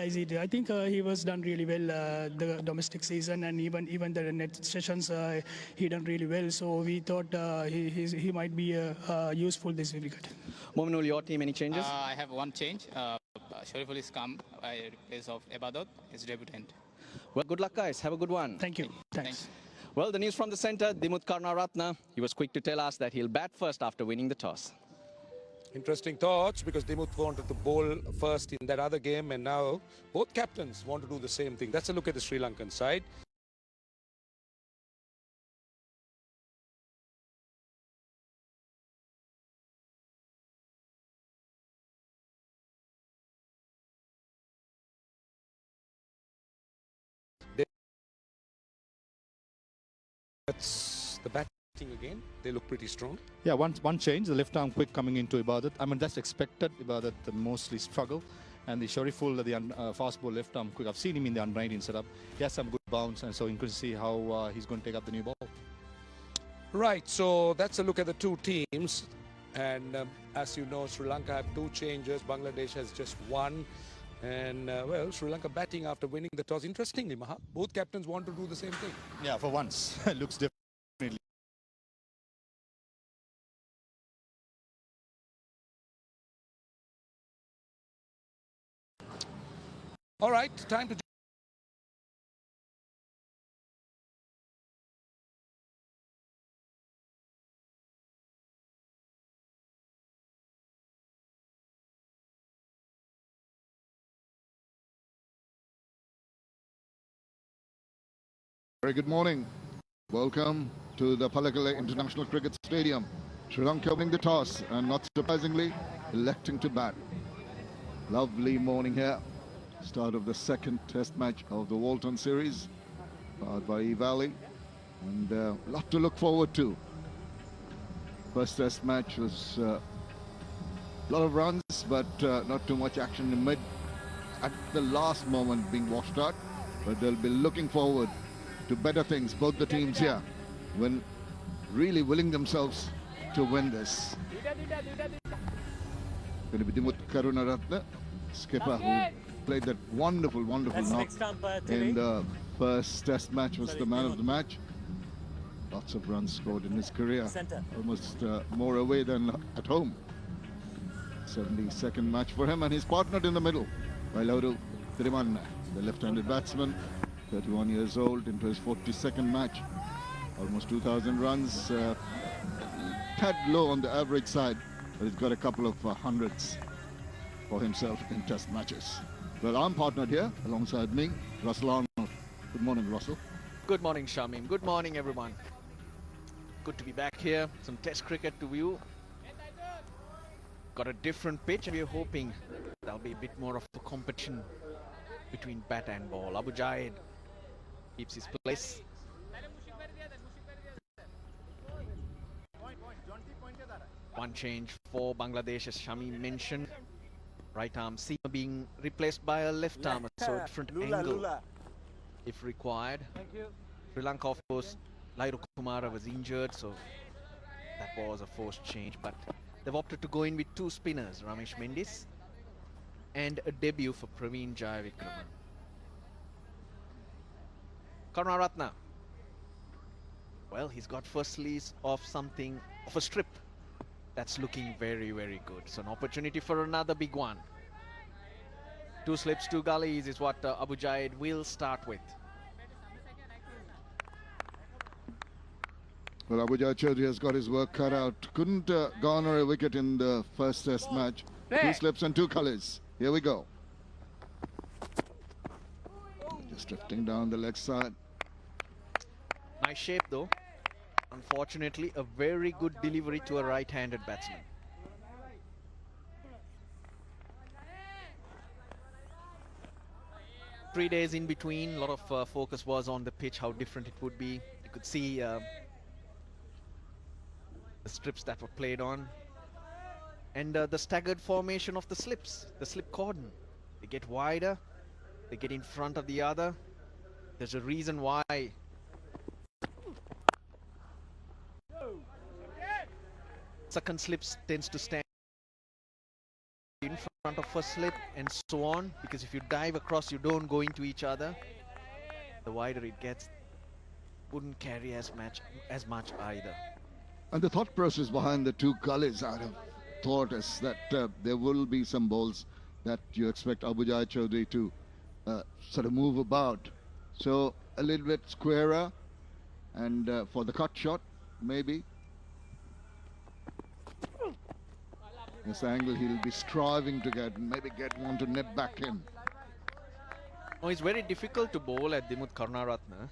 analyze it, I think he was done really well the domestic season, and even the net sessions he done really well. So we thought he might be useful this wicket. Mominul, your team, any changes? I have one change. Shariful is come in place of Ebadot, his debutant. Well, good luck, guys. Have a good one. Thank you. Thanks. Well, the news from the centre, Dimuth Karunaratne, he was quick to tell us that he'll bat first after winning the toss. Interesting thoughts, because Dimuth wanted to bowl first in that other game, and now both captains want to do the same thing. That's a look at the Sri Lankan side. That's the batting again. They look pretty strong. Yeah, one change, the left arm quick coming into Ibadat. I mean, that's expected. Ibadat mostly struggle. And the Shariful, the fast ball left arm quick. I've seen him in the under-19 setup. He has some good bounce, and so you can see how he's going to take up the new ball. Right, so that's a look at the two teams. And as you know, Sri Lanka have two changes. Bangladesh has just one. And, well, Sri Lanka batting after winning the toss. Interestingly, Maha, both captains want to do the same thing. Yeah, for once. Looks different. All right, time to... Very good morning. Welcome to the Palakala International Cricket Stadium. Sri Lanka winning the toss and, not surprisingly, electing to bat. Lovely morning here. Start of the second test match of the Walton series, powered by E-Valley, and a lot to look forward to. First test match was a lot of runs, but not too much action in mid. At the last moment being washed out, but they'll be looking forward to better things, both the teams here, when really willing themselves to win this. Going to be Dimuth Karunaratne, skipper, who played that wonderful knock in the first test match, was the man of the match. Lots of runs scored in his career, almost more away than at home. 72nd match for him, and he's partnered in the middle by Lauru Thirimanne, the left-handed batsman, 31 years old, into his 42nd match. Almost 2,000 runs, tad low on the average side, but he's got a couple of hundreds for himself in test matches. Well, I'm partnered here alongside me, Russell Arnold. Good morning, Russell. Good morning, Shamim. Good morning, everyone. Good to be back here. Some test cricket to view. Got a different pitch, and we're hoping there'll be a bit more of a competition between bat and ball. Abu Jaid keeps his place. One change for Bangladesh, as Shami mentioned. Right arm seamer being replaced by a left arm, so a different angle if required. Sri Lanka, of course, Lairu Kumara was injured, so that was a forced change. But they've opted to go in with two spinners, Ramesh Mendis, and a debut for Praveen Jayavikraman. Karunaratne. Well, he's got first release of something of a strip. That's looking very, very good. So an opportunity for another big one. Two slips, two gullies is what Abu Jaid will start with. Well, Abu Jaid Chaudhary has got his work cut out. Couldn't garner a wicket in the first test match. Two slips and two colours. Here we go. Just drifting down the leg side. Nice shape though. Unfortunately, a very good delivery to a right-handed batsman. Three days in between, a lot of focus was on the pitch, how different it would be. You could see the strips that were played on. And the staggered formation of the slips, the slip cordon. They get wider, they get in front of the other. There's a reason why second slips tends to stand in front of first slip and so on, because if you dive across, you don't go into each other. The wider it gets, wouldn't carry as much either. And the thought process behind the two gullies, I'd have thought, is that there will be some balls that you expect Abujay Chaudhary to sort of move about. So a little bit squarer, and for the cut shot, maybe. This angle he'll be striving to get, and maybe get one to net back in. Oh, it's very difficult to bowl at Dimuth Karunaratne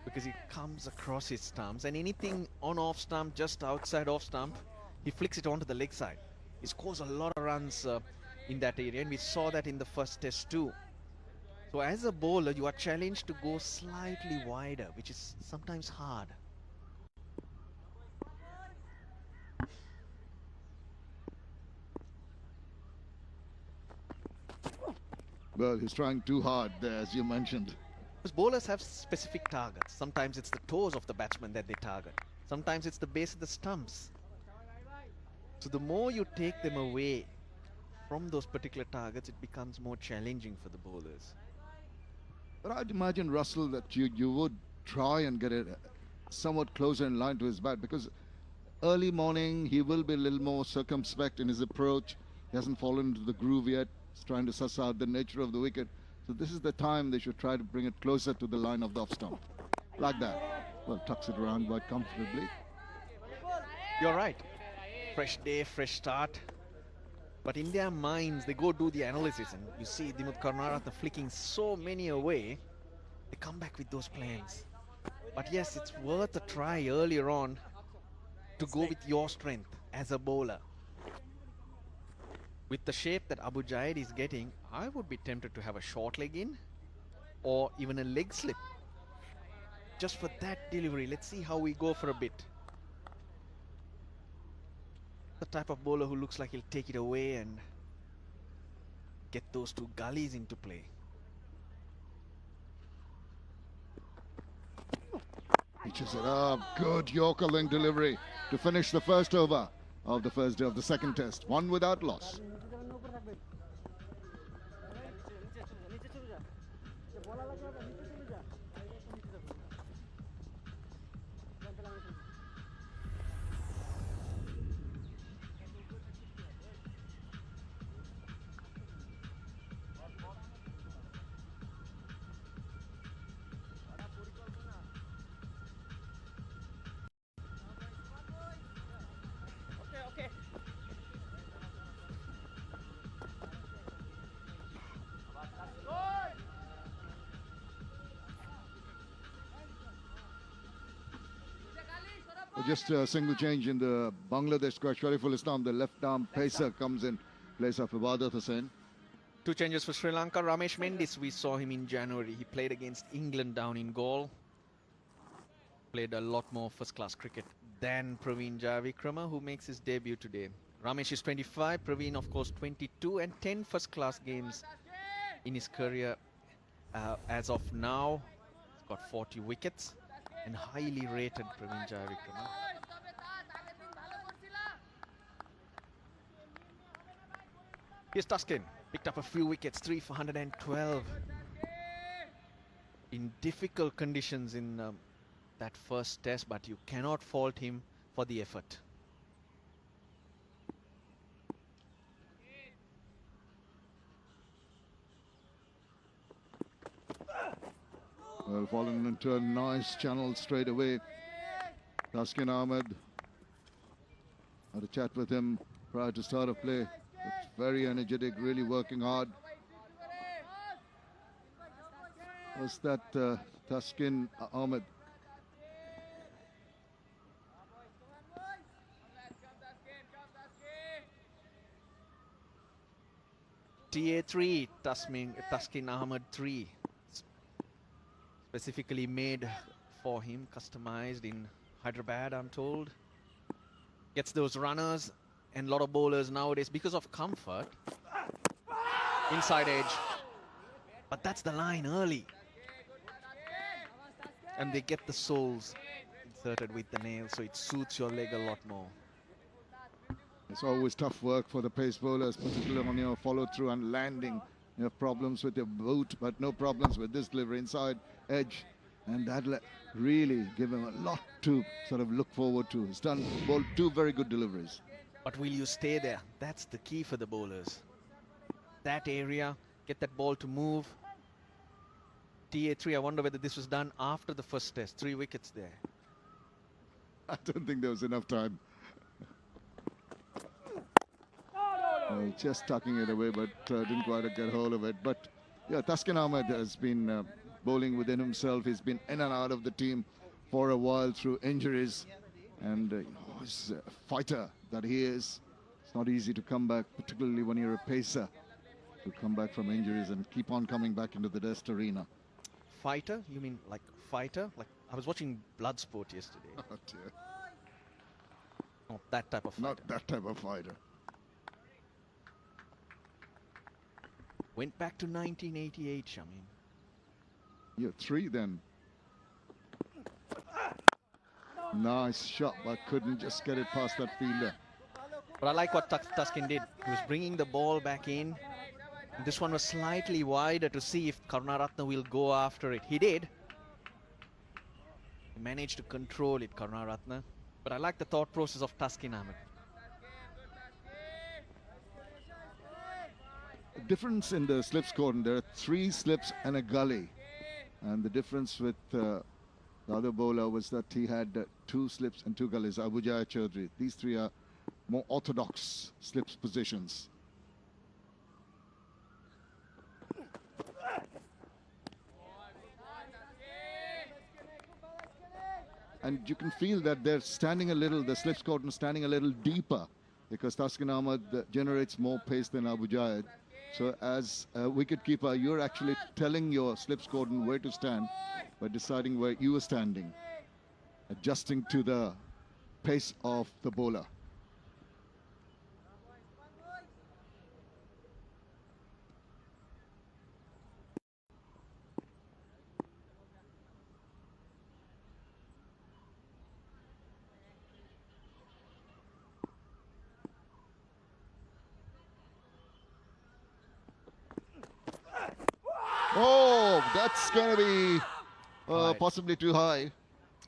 because he comes across his stumps, and anything on off stump, just outside off stump, he flicks it onto the leg side. He scores a lot of runs in that area, and we saw that in the first test too. So as a bowler, you are challenged to go slightly wider, which is sometimes hard. Well, he's trying too hard there, as you mentioned. Because bowlers have specific targets. Sometimes it's the toes of the batsman that they target. Sometimes it's the base of the stumps. So the more you take them away from those particular targets, it becomes more challenging for the bowlers. But I'd imagine, Russell, that you would try and get it somewhat closer in line to his bat, because early morning he will be a little more circumspect in his approach. He hasn't fallen into the groove yet. He's trying to suss out the nature of the wicket. So this is the time they should try to bring it closer to the line of the off stump. Like that. Well, tucks it around quite comfortably. You're right. Fresh day, fresh start. But in their minds, they go do the analysis, and you see Dimuth Karunaratne flicking so many away, they come back with those plans. But yes, it's worth a try earlier on to go with your strength as a bowler. With the shape that Abu Jaid is getting, I would be tempted to have a short leg in or even a leg slip. Just for that delivery, let's see how we go for a bit. The type of bowler who looks like he'll take it away and get those two gullies into play. Pitches it up. Good Yorker length delivery to finish the first over of the first day of the second test. One without loss. Just a single change in the Bangladesh squad. Shariful Islam, the left arm pacer, comes in place of Ibadat Hussain. Two changes for Sri Lanka. Ramesh Mendis, we saw him in January. He played against England down in Galle. Played a lot more first-class cricket than Praveen Jayavikrama, who makes his debut today. Ramesh is 25, Praveen, of course, 22, and 10 first-class games in his career as of now. He's got 40 wickets. And highly rated Praveen Jayavikrama. Here's Tuskin, picked up a few wickets, 3 for 112. In difficult conditions in that first test, but you cannot fault him for the effort. Well, fallen into a nice channel straight away. Taskin Ahmed. Had a chat with him prior to start of play. Looks very energetic, really working hard. Was that Taskin Ahmed? TA3, Taskin Ahmed 3. Specifically made for him, customized in Hyderabad, I'm told. Gets those runners, and a lot of bowlers nowadays, because of comfort, inside edge. But that's the line early. And they get the soles inserted with the nail, so it suits your leg a lot more. It's always tough work for the pace bowlers, particularly on your follow-through and landing. You have problems with your boot, but no problems with this delivery inside edge. And that really give him a lot to sort of look forward to. He's bowled 2 very good deliveries. But will you stay there? That's the key for the bowlers. That area, get that ball to move. TA3, I wonder whether this was done after the first test. 3 wickets there. I don't think there was enough time. Just tucking it away, but didn't quite get hold of it. But yeah, Taskin Ahmed has been bowling within himself. He's been in and out of the team for a while through injuries. And he's a fighter that he is. It's not easy to come back, particularly when you're a pacer, to come back from injuries and keep on coming back into the test arena. Fighter? You mean like fighter? Like I was watching Bloodsport yesterday. Oh dear. Not that type of fighter. Not that type of fighter. Went back to 1988, Shamim. Yeah, 3 then. Nice shot, but couldn't just get it past that fielder. But I like what Taskin did. He was bringing the ball back in. And this one was slightly wider to see if Karunaratne will go after it. He did. He managed to control it, Karunaratne. But I like the thought process of Taskin Ahmed. The difference in the slips cordon, there are 3 slips and a gully. And the difference with the other bowler was that he had 2 slips and 2 gullies, Abu Jaya Chaudhry. These 3 are more orthodox slips positions. And you can feel that they're standing a little, the slips cordon standing a little deeper, because Taskin Ahmed generates more pace than Abu Jaya. So as a wicketkeeper, you're actually telling your slips cordon where to stand by deciding where you are standing, adjusting to the pace of the bowler. Oh, that's going to be possibly too high.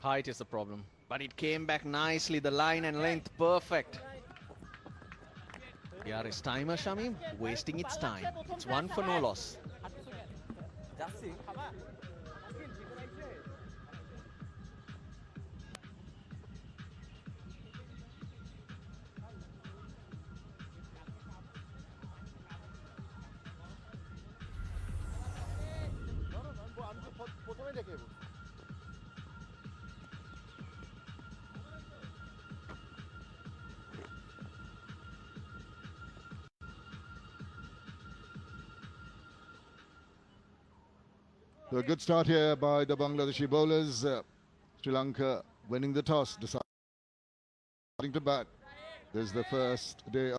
Height is the problem. But it came back nicely. The line and length perfect. Here is timer, Shamim, wasting its time. It's 1 for no loss. So a good start here by the Bangladeshi bowlers. Sri Lanka winning the toss, deciding to bat. This is the first day